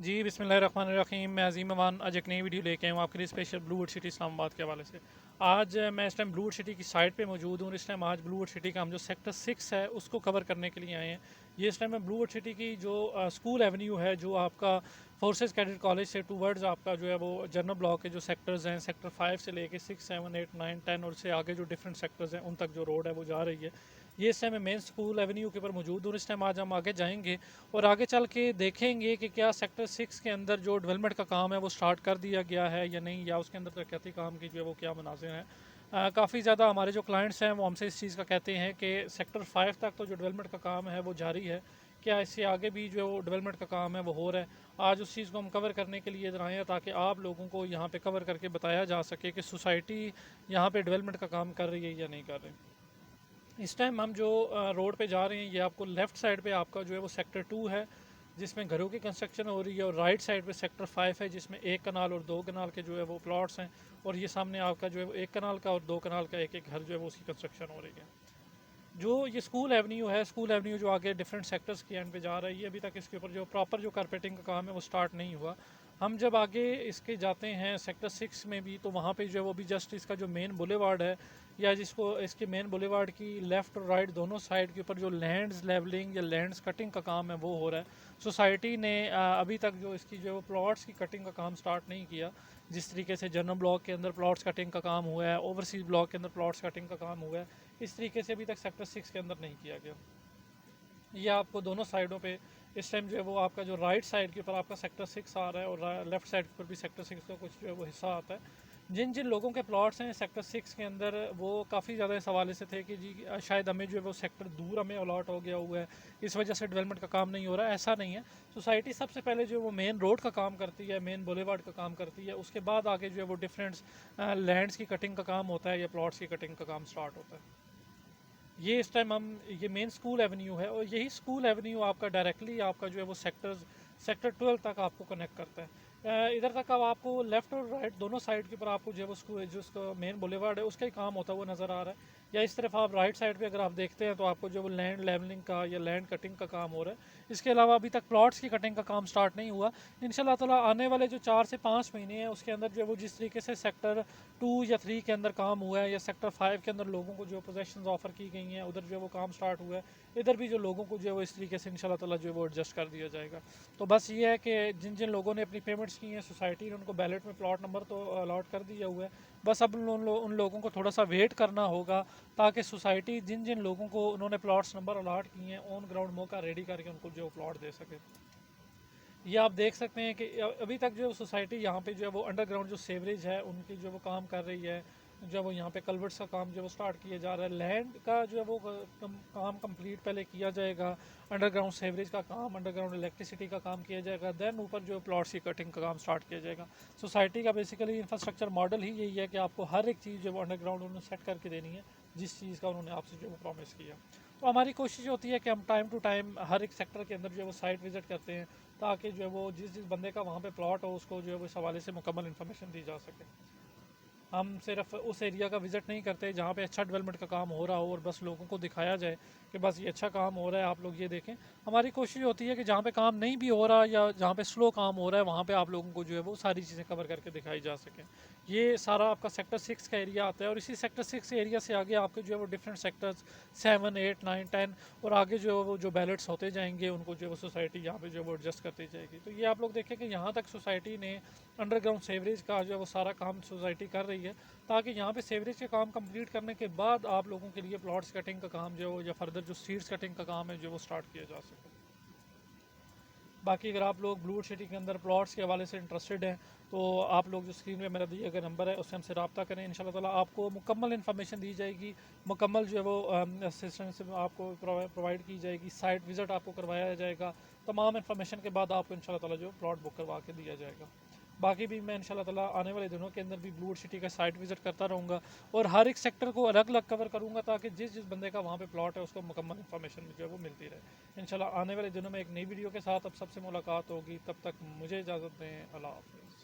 जी बिस्मिल्लाहिर्रहमानिर्रहीम। मैं अज़ीम अमान आज एक नई वीडियो लेके आया हूँ आपके लिए स्पेशल ब्लूवुड सिटी इस्लामाबाद के हवाले से। आज मैं इस टाइम ब्लूवुड सिटी की साइट पे मौजूद हूँ। इस टाइम आज ब्लूवुड सिटी का हम जो सेक्टर 6 है उसको कवर करने के लिए आए हैं। ये इस टाइम मैं ब्लूवुड सिटी की जो स्कूल एवेन्यू है, जो आपका फोर्सेस कैडेट कॉलेज से टूवर्ड्स आपका जो है वो जनरल ब्लॉक के जो सेक्टर्स हैं, सेक्टर 5 से लेके 6, 7, 8, 9, 10 और से आगे जो डिफरेंट सेक्टर्स हैं उन तक जो रोड है वो जा रही है। ये इस टाइम मैं मेन स्कूल एवेन्यू के ऊपर मौजूद हूँ। इस टाइम आज हम आगे जाएंगे और आगे चल के देखेंगे कि क्या सेक्टर 6 के अंदर जो डेवलपमेंट का काम है वो स्टार्ट कर दिया गया है या नहीं, या उसके अंदर तरक्याती काम की जो है वो क्या मनाजिर हैं। काफ़ी ज़्यादा हमारे जो क्लाइंट्स हैं वो हमसे इस चीज़ का कहते हैं कि सेक्टर 5 तक तो जो डेवलपमेंट का काम है वो जारी है, क्या इससे आगे भी जो डेवलपमेंट का काम है वो हो रहा है। आज उस चीज़ को हम कवर करने के लिए इधर आए हैं ताकि आप लोगों को यहाँ पे कवर करके बताया जा सके कि सोसाइटी यहाँ पे डेवलपमेंट का काम कर रही है या नहीं कर रही। इस टाइम हम जो रोड पे जा रहे हैं, ये आपको लेफ़्ट साइड पे आपका जो है वो सेक्टर 2 है जिसमें घरों की कंस्ट्रक्शन हो रही है, और राइट साइड पे सेक्टर 5 है जिसमें 1 कनाल और 2 कनाल के जो है वो प्लॉट्स हैं, और ये सामने आपका जो है वो 1 कनाल का और 2 कनाल का एक एक घर जो है वो उसकी कंस्ट्रक्शन हो रही है। जो ये स्कूल एवेन्यू है, स्कूल एवेन्यू जो आगे डिफरेंट सेक्टर्स के एंड पे जा रही है, अभी तक इसके ऊपर जो प्रॉपर जो कारपेटिंग का काम है वो स्टार्ट नहीं हुआ। हम जब आगे इसके जाते हैं सेक्टर 6 में भी, तो वहाँ पे जो है वो भी जस्ट इसका जो मेन बुलेवार्ड है, या जिसको इसके मेन बुलेवार्ड की लेफ़्ट और राइट दोनों साइड के ऊपर जो लैंड्स लेवलिंग या लैंड्स कटिंग का काम है वो हो रहा है। सोसाइटी ने अभी तक जो इसकी जो है वो प्लॉट्स की कटिंग का काम स्टार्ट नहीं किया। जिस तरीके से जनरल ब्लॉक के अंदर प्लॉट्स कटिंग का काम हुआ है, ओवरसीज़ ब्लॉक के अंदर प्लॉट्स कटिंग का काम हुआ है, इस तरीके से अभी तक सेक्टर 6 के अंदर नहीं किया गया। ये आपको दोनों साइडों पे इस टाइम जो है वो आपका जो राइट साइड के ऊपर आपका सेक्टर 6 आ रहा है, और लेफ्ट साइड के ऊपर भी सेक्टर 6 का कुछ जो है वो हिस्सा आता है। जिन जिन लोगों के प्लॉट्स हैं सेक्टर 6 के अंदर, वो काफ़ी ज़्यादा इस हवाले से थे कि जी शायद हमें जो है वो सेक्टर दूर हमें अलॉट हो गया हुआ है, इस वजह से डेवलपमेंट का काम नहीं हो रहा है। ऐसा नहीं है। सोसाइटी सबसे पहले जो है वो मेन रोड का काम करती है, मेन बुलेवार्ड का काम करती है, उसके बाद आगे जो है वो डिफरेंट लैंड्स की कटिंग का काम होता है या प्लॉट्स की कटिंग का काम स्टार्ट होता है। ये इस टाइम हम ये मेन स्कूल एवेन्यू है, और यही स्कूल एवेन्यू आपका डायरेक्टली आपका जो है वो सेक्टर 12 तक आपको कनेक्ट करता है। इधर तक अब आपको लेफ़्ट और राइट दोनों साइड के ऊपर आपको जो है वो स्कूल जो उसका मेन बुलेवार्ड है उसका ही काम होता हुआ नज़र आ रहा है। या इस तरफ आप राइट साइड पे अगर आप देखते हैं तो आपको जो वो लैंड लेवलिंग का या लैंड कटिंग का काम हो रहा है। इसके अलावा अभी तक प्लॉट्स की कटिंग का काम स्टार्ट नहीं हुआ। इंशाल्लाह ताला आने वाले जो 4 से 5 महीने हैं उसके अंदर जो है वो जिस तरीके से सेक्टर 2 या 3 के अंदर काम हुआ है, या सेक्टर 5 के अंदर लोगों को जो पोजेशंस ऑफर की गई हैं उधर जो है वो काम स्टार्ट हुआ है, इधर भी जो लोगों को जो है वो इस तरीके से इंशाल्लाह ताला जो है वो एडजस्ट कर दिया जाएगा। तो बस ये है कि जिन जिन लोगों ने अपनी पेमेंट्स की हैं, सोसाइटी ने उनको बैलेट में प्लॉट नंबर तो अलॉट कर दिया हुआ है। बस अब उन लोगों को थोड़ा सा वेट करना होगा, ताकि सोसाइटी जिन जिन लोगों को उन्होंने प्लॉट्स नंबर अलॉट किए हैं ऑन ग्राउंड मौका रेडी करके उनको जो प्लॉट दे सके। ये आप देख सकते हैं कि अभी तक जो सोसाइटी यहाँ पे जो है वो अंडरग्राउंड जो सेवरेज है उनकी जो वो काम कर रही है, जो है वो यहाँ पे कल्वर्ट्स का काम जो है वो स्टार्ट किया जा रहा है। लैंड का जो है वो काम कंप्लीट पहले किया जाएगा, अंडरग्राउंड सेवरेज का काम, अंडरग्राउंड इलेक्ट्रिसिटी का काम किया जाएगा, देन ऊपर जो प्लॉट्स की कटिंग का काम स्टार्ट किया जाएगा। सोसाइटी का बेसिकली इंफ्रास्ट्रक्चर मॉडल ही यही है कि आपको हर एक चीज़ जो है वो अंडरग्राउंड उन्होंने सेट करके देनी है, जिस चीज़ का उन्होंने आपसे जो है वो प्रॉमिस किया। तो हमारी कोशिश होती है कि हम टाइम टू टाइम हर एक सेक्टर के अंदर जो है वो साइट विजिट करते हैं, ताकि जो है वो जिस जिस बंदे का वहाँ पे प्लॉट हो उसको जो है वो इस हवाले से मुकम्मल इन्फॉर्मेशन दी जा सके। हम सिर्फ उस एरिया का विज़िट नहीं करते जहाँ पे अच्छा डेवलपमेंट का काम हो रहा हो और बस लोगों को दिखाया जाए कि बस ये अच्छा काम हो रहा है, आप लोग ये देखें। हमारी कोशिश होती है कि जहाँ पे काम नहीं भी हो रहा या जहाँ पे स्लो काम हो रहा है वहाँ पे आप लोगों को जो है वो सारी चीज़ें कवर करके दिखाई जा सकें। ये सारा आपका सेक्टर 6 का एरिया आता है, और इसी सेक्टर 6 एरिया से आगे आपके जो है वो डिफरेंट सेक्टर्स 7, 8, 9, 10 और आगे जो है वो जो बैलेट्स होते जाएंगे उनको जो है वो सोसाइटी यहाँ पे जो है वो एडजस्ट करती जाएगी। तो ये आप लोग देखें कि यहाँ तक सोसाइटी ने अंडरग्राउंड सेवरेज का जो है वो सारा काम सोसाइटी कर रही है, ताकि यहाँ पे सेवरेज के काम कंप्लीट करने के बाद आप लोगों के लिए प्लॉट्स कटिंग का काम जो है या फर्दर जो सीड्स कटिंग का काम है जो वो स्टार्ट किया जा सके। बाकी अगर आप लोग ब्लू सिटी के अंदर प्लॉट्स के हवाले से इंटरेस्टेड हैं तो आप लोग जो स्क्रीन पे मेरा दिया गया नंबर है उससे हमसे रब्ता करें। इंशाल्लाह ताला आपको मुकम्मल इन्फॉर्मेशन दी जाएगी, मुकम्मल जो है वो असिस्टेंस आपको प्रोवाइड की जाएगी, साइट विज़िट आपको करवाया जाएगा, तमाम इन्फॉर्मेशन के बाद आपको इंशाल्लाह ताला जो प्लॉट बुक करवा के दिया जाएगा। बाकी भी मैं इंशाल्लाह ताला आने वाले दिनों के अंदर भी ब्लू सिटी का साइट विज़िट करता रहूँगा, और हर एक सेक्टर को अलग अलग कवर करूँगा, ताकि जिस जिस बंदे का वहाँ पे प्लॉट है उसको मुकम्मल इन्फॉर्मेशन जो है वो मिलती रहे। इंशाल्लाह आने वाले दिनों में एक नई वीडियो के साथ अब सबसे मुलाकात होगी, तब तक मुझे इजाज़त दें। अल्लाह हाफ़िज़।